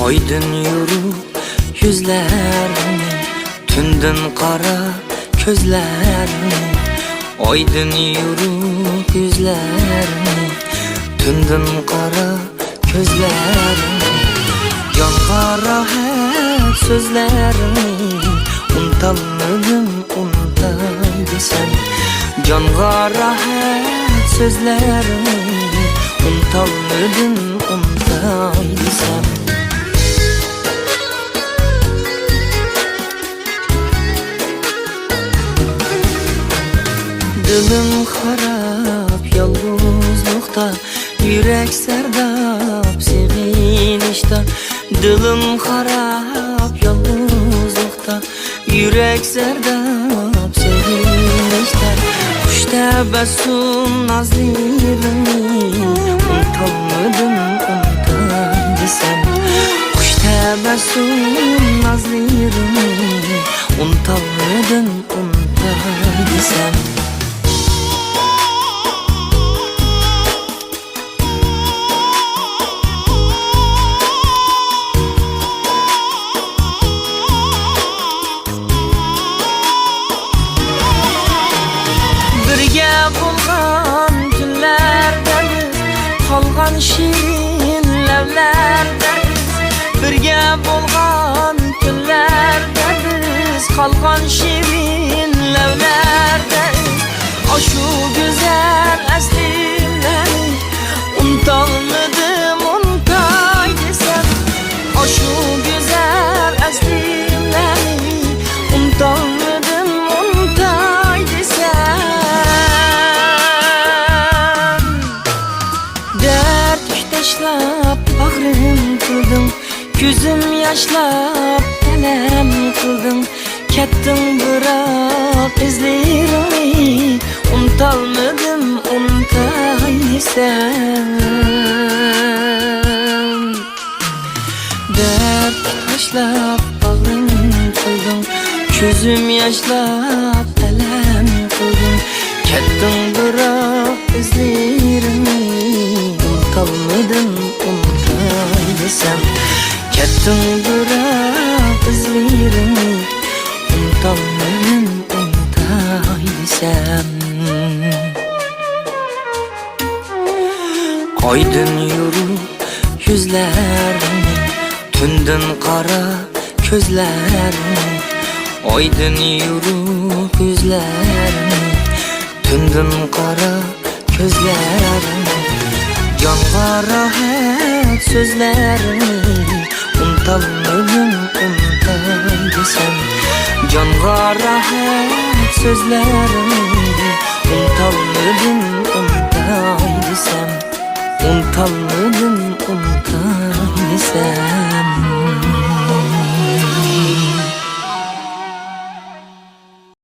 Oydin yurib yuzlarini, tundin qora ko'zlarini. Oydin yurib yuzlarini, tundin qora ko'zlarini. Jonga rohat so'zlarini, unutolmadim unutay desam. Jonga rohat so'zlarini, unutolmadim unutay desam. Dilim harap yolg'izlikda, yürek sardab sevinishda. Dilim harap yolg'izlikda, yürek sardab sevinishda. Xush tabassum nazlirini, unutolmadim unutay desam. Xush tabassum nazlirini, unutolmadim unutay desam. Birga bo'lgan kunlarda biz, qolgan shirin lavlarda biz. Birga bo'lgan kunlarda biz, qolgan shirin lavlarda biz. Shu go'zal aslimlarni unutolmadim unutay desam. Shu go'zal aslimlarni unutolmadim unutay desam. Dard tashlab bag'rim qildim, ko'zim yoshlab alam qildim. Ketdim biroq izlarimni, unutolmadim unutay desam. Dard tashlab bag'rim qildim, ko'zim yoshlab alam qildim. Ketdim biroq izlarimni, unutolmadim unutay desam. Ketdim biroq izlarimni, unutolmadim unutay desam. Oydin yurib yuzlarini, tundin qora ko'zlarini. Oydin yurib yuzlarini, tundin qora ko'zlarini. Jonga rohat so'zlarini, unutolmadim unutay desam. Jonga rohat so'zlarini, unutolmadim unutay desam. Unutolmadim unutay desam.